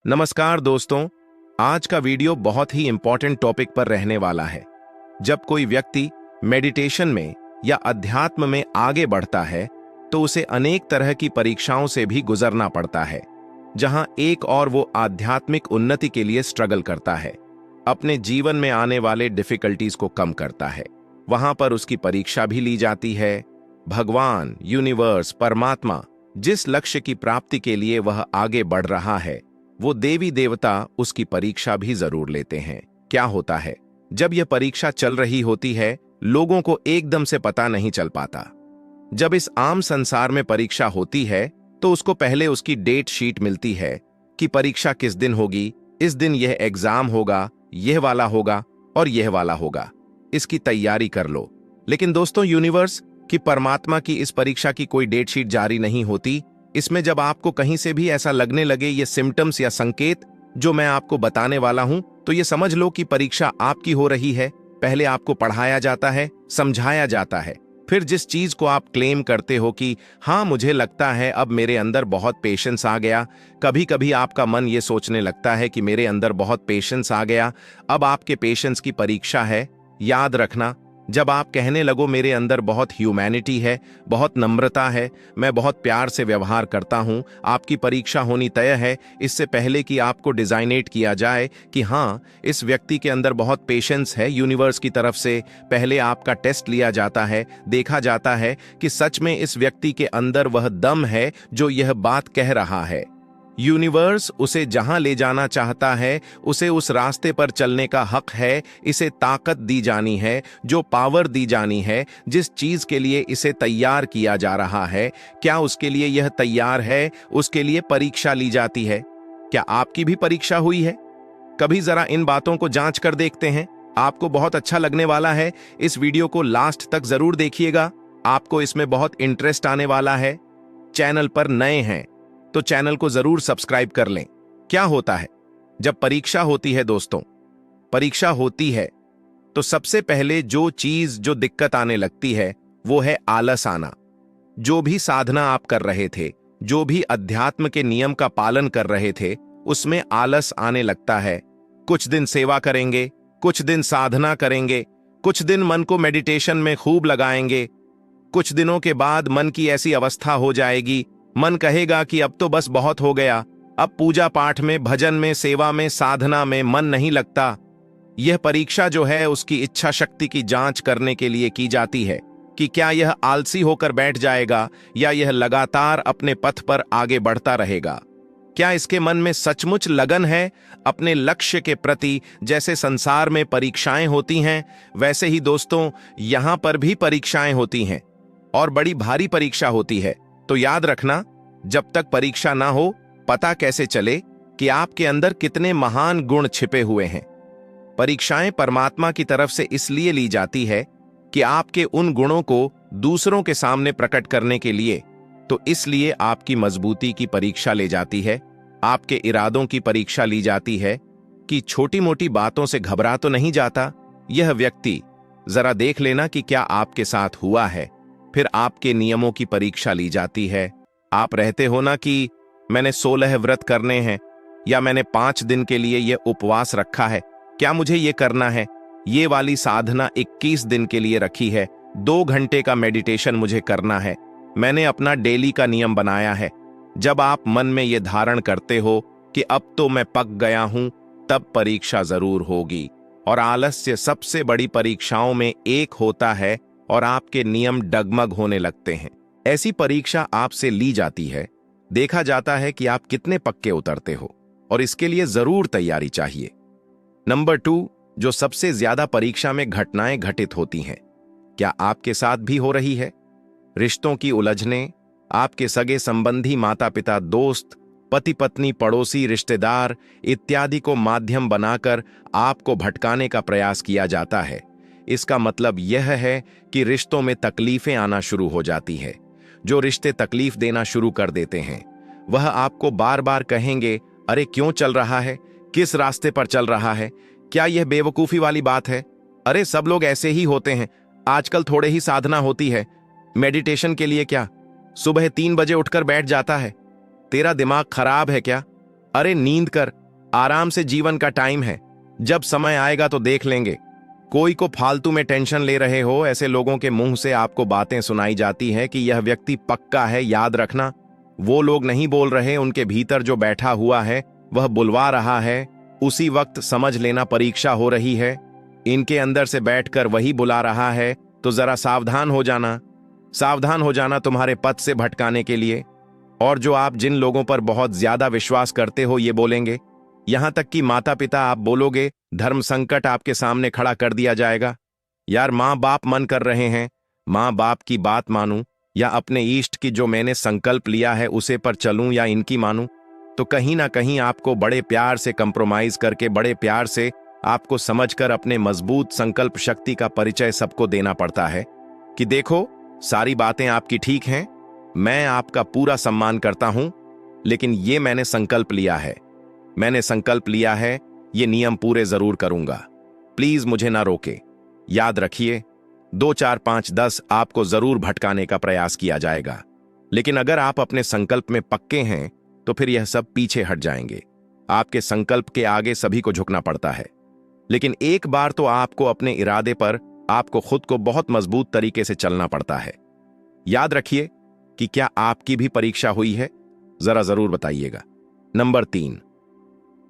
नमस्कार दोस्तों। आज का वीडियो बहुत ही इंपॉर्टेंट टॉपिक पर रहने वाला है। जब कोई व्यक्ति मेडिटेशन में या अध्यात्म में आगे बढ़ता है तो उसे अनेक तरह की परीक्षाओं से भी गुजरना पड़ता है। जहां एक और वो आध्यात्मिक उन्नति के लिए स्ट्रगल करता है, अपने जीवन में आने वाले डिफिकल्टीज को कम करता है, वहां पर उसकी परीक्षा भी ली जाती है। भगवान, यूनिवर्स, परमात्मा जिस लक्ष्य की प्राप्ति के लिए वह आगे बढ़ रहा है, वो देवी देवता उसकी परीक्षा भी जरूर लेते हैं। क्या होता है, जब यह परीक्षा चल रही होती है, लोगों को एकदम से पता नहीं चल पाता। जब इस आम संसार में परीक्षा होती है तो उसको पहले उसकी डेट शीट मिलती है कि परीक्षा किस दिन होगी, इस दिन यह एग्जाम होगा, यह वाला होगा और यह वाला होगा, इसकी तैयारी कर लो। लेकिन दोस्तों, यूनिवर्स की, परमात्मा की इस परीक्षा की कोई डेट शीट जारी नहीं होती। इसमें जब आपको कहीं से भी ऐसा लगने लगे, ये सिम्टम्स या संकेत जो मैं आपको बताने वाला हूं, तो ये समझ लो कि परीक्षा आपकी हो रही है। पहले आपको पढ़ाया जाता है, समझाया जाता है, फिर जिस चीज को आप क्लेम करते हो कि हाँ, मुझे लगता है अब मेरे अंदर बहुत पेशेंस आ गया। कभी कभी आपका मन ये सोचने लगता है कि मेरे अंदर बहुत पेशेंस आ गया, अब आपके पेशेंस की परीक्षा है। याद रखना, जब आप कहने लगो मेरे अंदर बहुत ह्यूमैनिटी है, बहुत नम्रता है, मैं बहुत प्यार से व्यवहार करता हूं, आपकी परीक्षा होनी तय है। इससे पहले कि आपको डिजाइनेट किया जाए कि हाँ, इस व्यक्ति के अंदर बहुत पेशेंस है, यूनिवर्स की तरफ से पहले आपका टेस्ट लिया जाता है, देखा जाता है कि सच में इस व्यक्ति के अंदर वह दम है जो यह बात कह रहा है। यूनिवर्स उसे जहां ले जाना चाहता है, उसे उस रास्ते पर चलने का हक है। इसे ताकत दी जानी है, जो पावर दी जानी है, जिस चीज के लिए इसे तैयार किया जा रहा है, क्या उसके लिए यह तैयार है, उसके लिए परीक्षा ली जाती है। क्या आपकी भी परीक्षा हुई है? कभी जरा इन बातों को जांच कर देखते हैं। आपको बहुत अच्छा लगने वाला है। इस वीडियो को लास्ट तक जरूर देखिएगा, आपको इसमें बहुत इंटरेस्ट आने वाला है। चैनल पर नए हैं तो चैनल को जरूर सब्सक्राइब कर लें। क्या होता है जब परीक्षा होती है दोस्तों, परीक्षा होती है तो सबसे पहले जो दिक्कत आने लगती है वो है आलस आना। जो भी साधना आप कर रहे थे, जो भी अध्यात्म के नियम का पालन कर रहे थे, उसमें आलस आने लगता है। कुछ दिन सेवा करेंगे, कुछ दिन साधना करेंगे, कुछ दिन मन को मेडिटेशन में खूब लगाएंगे, कुछ दिनों के बाद मन की ऐसी अवस्था हो जाएगी, मन कहेगा कि अब तो बस बहुत हो गया, अब पूजा पाठ में, भजन में, सेवा में, साधना में मन नहीं लगता। यह परीक्षा जो है उसकी इच्छा शक्ति की जांच करने के लिए की जाती है कि क्या यह आलसी होकर बैठ जाएगा या यह लगातार अपने पथ पर आगे बढ़ता रहेगा। क्या इसके मन में सचमुच लगन है अपने लक्ष्य के प्रति। जैसे संसार में परीक्षाएं होती हैं, वैसे ही दोस्तों यहां पर भी परीक्षाएं होती हैं और बड़ी भारी परीक्षा होती है। तो याद रखना, जब तक परीक्षा ना हो, पता कैसे चले कि आपके अंदर कितने महान गुण छिपे हुए हैं। परीक्षाएं परमात्मा की तरफ से इसलिए ली जाती है कि आपके उन गुणों को दूसरों के सामने प्रकट करने के लिए, तो इसलिए आपकी मजबूती की परीक्षा ले जाती है, आपके इरादों की परीक्षा ली जाती है कि छोटी मोटी बातों से घबरा तो नहीं जाता यह व्यक्ति। जरा देख लेना कि क्या आपके साथ हुआ है। फिर आपके नियमों की परीक्षा ली जाती है। आप रहते हो ना कि मैंने 16 व्रत करने हैं या मैंने 5 दिन के लिए यह उपवास रखा है, क्या मुझे यह करना है। ये वाली साधना 21 दिन के लिए रखी है, 2 घंटे का मेडिटेशन मुझे करना है, मैंने अपना डेली का नियम बनाया है। जब आप मन में यह धारण करते हो कि अब तो मैं पक गया हूं, तब परीक्षा जरूर होगी। और आलस्य सबसे बड़ी परीक्षाओं में एक होता है और आपके नियम डगमग होने लगते हैं। ऐसी परीक्षा आपसे ली जाती है, देखा जाता है कि आप कितने पक्के उतरते हो, और इसके लिए जरूर तैयारी चाहिए। नंबर 2, जो सबसे ज्यादा परीक्षा में घटनाएं घटित होती हैं, क्या आपके साथ भी हो रही है। रिश्तों की उलझने, आपके सगे संबंधी, माता पिता, दोस्त, पति पत्नी, पड़ोसी, रिश्तेदार इत्यादि को माध्यम बनाकर आपको भटकाने का प्रयास किया जाता है। इसका मतलब यह है कि रिश्तों में तकलीफें आना शुरू हो जाती है। जो रिश्ते तकलीफ देना शुरू कर देते हैं, वह आपको बार बार कहेंगे, अरे क्यों चल रहा है, किस रास्ते पर चल रहा है, क्या यह बेवकूफी वाली बात है, अरे सब लोग ऐसे ही होते हैं, आजकल थोड़े ही साधना होती है, मेडिटेशन के लिए क्या सुबह 3 बजे उठकर बैठ जाता है, तेरा दिमाग खराब है क्या। अरे नींद कर, आराम से, जीवन का टाइम है, जब समय आएगा तो देख लेंगे। कोई को फालतू में टेंशन ले रहे हो, ऐसे लोगों के मुंह से आपको बातें सुनाई जाती है कि यह व्यक्ति पक्का है, याद रखना। वो लोग नहीं बोल रहे, उनके भीतर जो बैठा हुआ है वह बुलवा रहा है। उसी वक्त समझ लेना परीक्षा हो रही है, इनके अंदर से बैठकर वही बुला रहा है। तो जरा सावधान हो जाना, सावधान हो जाना तुम्हारे पथ से भटकाने के लिए। और जो आप जिन लोगों पर बहुत ज्यादा विश्वास करते हो ये बोलेंगे, यहां तक कि माता पिता, आप बोलोगे धर्म संकट आपके सामने खड़ा कर दिया जाएगा। यार माँ बाप मन कर रहे हैं, माँ बाप की बात मानूं या अपने इष्ट की जो मैंने संकल्प लिया है उसे पर चलूं या इनकी मानूं, तो कहीं ना कहीं आपको बड़े प्यार से कंप्रोमाइज करके, बड़े प्यार से आपको समझकर अपने मजबूत संकल्प शक्ति का परिचय सबको देना पड़ता है कि देखो सारी बातें आपकी ठीक हैं, मैं आपका पूरा सम्मान करता हूं, लेकिन ये मैंने संकल्प लिया है, मैंने संकल्प लिया है, ये नियम पूरे जरूर करूंगा, प्लीज मुझे ना रोके। याद रखिए 2 4 5 10 आपको जरूर भटकाने का प्रयास किया जाएगा, लेकिन अगर आप अपने संकल्प में पक्के हैं तो फिर यह सब पीछे हट जाएंगे। आपके संकल्प के आगे सभी को झुकना पड़ता है, लेकिन एक बार तो आपको अपने इरादे पर, आपको खुद को बहुत मजबूत तरीके से चलना पड़ता है। याद रखिए कि क्या आपकी भी परीक्षा हुई है, जरा जरूर बताइएगा। नंबर 3,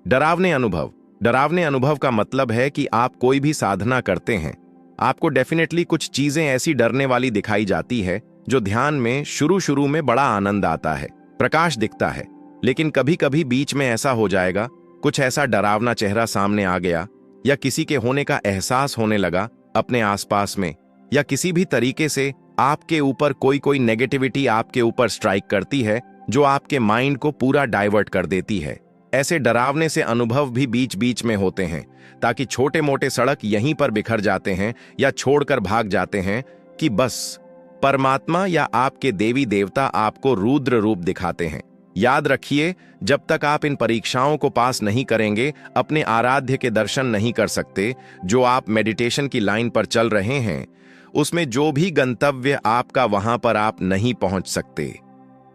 डरावने अनुभव। डरावने अनुभव का मतलब है कि आप कोई भी साधना करते हैं, आपको डेफिनेटली कुछ चीजें ऐसी डरने वाली दिखाई जाती है जो ध्यान में शुरू में बड़ा आनंद आता है, प्रकाश दिखता है, लेकिन कभी कभी बीच में ऐसा हो जाएगा, कुछ ऐसा डरावना चेहरा सामने आ गया या किसी के होने का एहसास होने लगा अपने आसपास में, या किसी भी तरीके से आपके ऊपर कोई नेगेटिविटी आपके ऊपर स्ट्राइक करती है जो आपके माइंड को पूरा डाइवर्ट कर देती है। ऐसे डरावने से अनुभव भी बीच बीच में होते हैं, ताकि छोटे मोटे सड़क यहीं पर बिखर जाते हैं या छोड़कर भाग जाते हैं कि बस परमात्मा या आपके देवी देवता आपको रुद्र रूप दिखाते हैं। याद रखिए, जब तक आप इन परीक्षाओं को पास नहीं करेंगे, अपने आराध्य के दर्शन नहीं कर सकते। जो आप मेडिटेशन की लाइन पर चल रहे हैं, उसमें जो भी गंतव्य आपका, वहां पर आप नहीं पहुंच सकते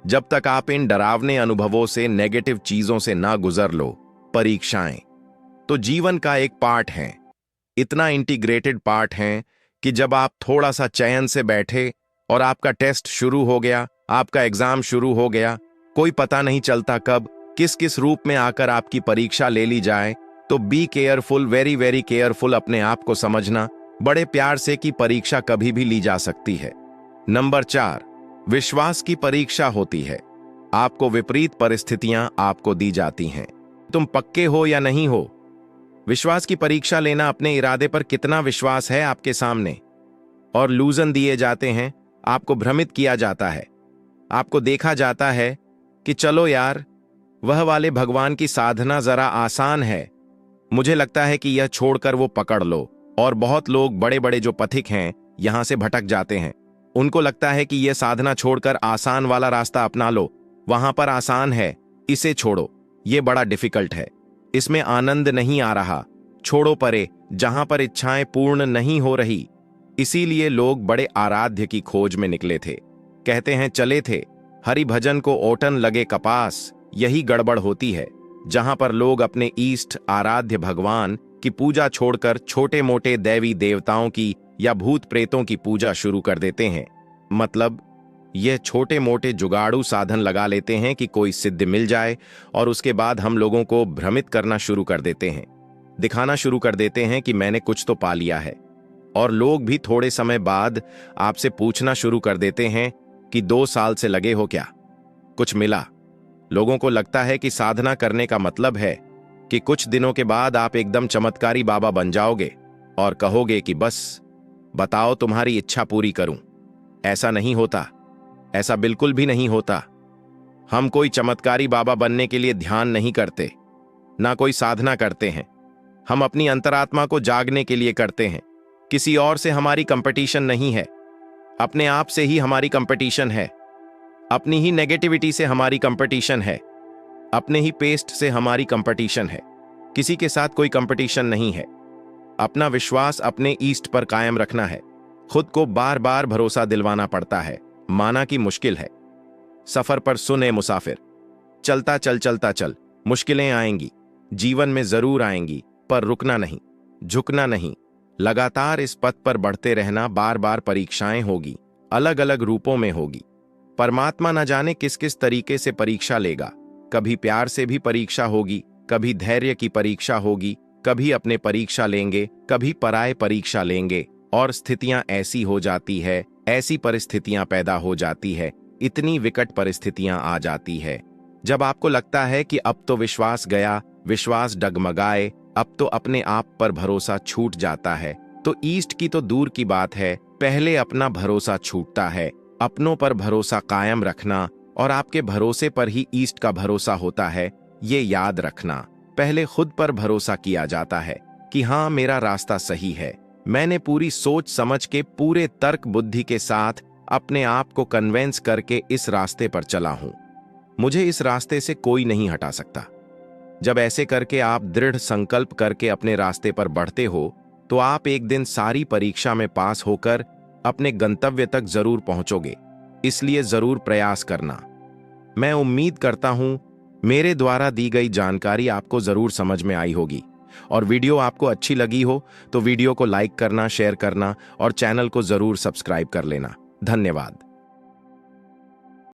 जब तक आप इन डरावने अनुभवों से, नेगेटिव चीजों से ना गुजर लो। परीक्षाएं तो जीवन का एक पार्ट है, इतना इंटीग्रेटेड पार्ट है कि जब आप थोड़ा सा चयन से बैठे और आपका टेस्ट शुरू हो गया, आपका एग्जाम शुरू हो गया, कोई पता नहीं चलता कब किस किस रूप में आकर आपकी परीक्षा ले ली जाए। तो be careful, very very careful, अपने आप को समझना बड़े प्यार से कि परीक्षा कभी भी ली जा सकती है। नंबर 4, विश्वास की परीक्षा होती है। आपको विपरीत परिस्थितियां आपको दी जाती हैं, तुम पक्के हो या नहीं हो। विश्वास की परीक्षा लेना, अपने इरादे पर कितना विश्वास है आपके सामने, और लूजन दिए जाते हैं, आपको भ्रमित किया जाता है, आपको देखा जाता है कि चलो यार, वह वाले भगवान की साधना जरा आसान है, मुझे लगता है कि यह छोड़कर वो पकड़ लो। और बहुत लोग बड़े बड़े जो पथिक हैं यहां से भटक जाते हैं, उनको लगता है कि यह साधना छोड़कर आसान वाला रास्ता अपना लो, वहां पर आसान है, इसे छोड़ो, यह बड़ा डिफिकल्ट है, इसमें आनंद नहीं आ रहा, छोड़ो परे, जहां पर इच्छाएं पूर्ण नहीं हो रही। इसीलिए लोग बड़े आराध्य की खोज में निकले थे, कहते हैं चले थे, हरि भजन को ओटन लगे कपास। यही गड़बड़ होती है, जहां पर लोग अपने ईष्ट आराध्य भगवान की पूजा छोड़कर छोटे मोटे दैवी देवताओं की या भूत प्रेतों की पूजा शुरू कर देते हैं। मतलब यह छोटे मोटे जुगाड़ू साधन लगा लेते हैं कि कोई सिद्धि मिल जाए, और उसके बाद हम लोगों को भ्रमित करना शुरू कर देते हैं, दिखाना शुरू कर देते हैं कि मैंने कुछ तो पा लिया है। और लोग भी थोड़े समय बाद आपसे पूछना शुरू कर देते हैं कि 2 साल से लगे हो क्या, कुछ मिला। लोगों को लगता है कि साधना करने का मतलब है कि कुछ दिनों के बाद आप एकदम चमत्कारी बाबा बन जाओगे और कहोगे कि बस बताओ तुम्हारी इच्छा पूरी करूं। ऐसा नहीं होता, ऐसा बिल्कुल भी नहीं होता। हम कोई चमत्कारी बाबा बनने के लिए ध्यान नहीं करते, ना कोई साधना करते हैं, हम अपनी अंतरात्मा को जागने के लिए करते हैं। किसी और से हमारी कंपटीशन नहीं है, अपने आप से ही हमारी कंपटीशन है, अपनी ही नेगेटिविटी से हमारी कंपटीशन है, अपने ही पेस्ट से हमारी कंपटीशन है, किसी के साथ कोई कंपटीशन नहीं है। अपना विश्वास अपने ईस्ट पर कायम रखना है, खुद को बार बार भरोसा दिलवाना पड़ता है, माना कि मुश्किल है। सफर पर सुने मुसाफिर, चलता चल चलता चल, मुश्किलें आएंगी, जीवन में जरूर आएंगी, पर रुकना नहीं, झुकना नहीं, लगातार इस पथ पर बढ़ते रहना। बार बार परीक्षाएं होगी, अलग अलग रूपों में होगी। परमात्मा न जाने किस किस तरीके से परीक्षा लेगा। कभी प्यार से भी परीक्षा होगी, कभी धैर्य की परीक्षा होगी, कभी अपने परीक्षा लेंगे, कभी पराये परीक्षा लेंगे। और स्थितियां ऐसी हो जाती है, ऐसी परिस्थितियां पैदा हो जाती है, इतनी विकट परिस्थितियां आ जाती है, जब आपको लगता है कि अब तो विश्वास गया, विश्वास डगमगाए, अब तो अपने आप पर भरोसा छूट जाता है। तो ईस्ट की तो दूर की बात है, पहले अपना भरोसा छूटता है। अपनों पर भरोसा कायम रखना और आपके भरोसे पर ही ईस्ट का भरोसा होता है, ये याद रखना। पहले खुद पर भरोसा किया जाता है कि हाँ, मेरा रास्ता सही है, मैंने पूरी सोच समझ के, पूरे तर्क बुद्धि के साथ अपने आप को कन्वेंस करके इस रास्ते पर चला हूं, मुझे इस रास्ते से कोई नहीं हटा सकता। जब ऐसे करके आप दृढ़ संकल्प करके अपने रास्ते पर बढ़ते हो, तो आप एक दिन सारी परीक्षा में पास होकर अपने गंतव्य तक जरूर पहुंचोगे। इसलिए जरूर प्रयास करना। मैं उम्मीद करता हूं मेरे द्वारा दी गई जानकारी आपको जरूर समझ में आई होगी, और वीडियो आपको अच्छी लगी हो तो वीडियो को लाइक करना, शेयर करना और चैनल को जरूर सब्सक्राइब कर लेना। धन्यवाद।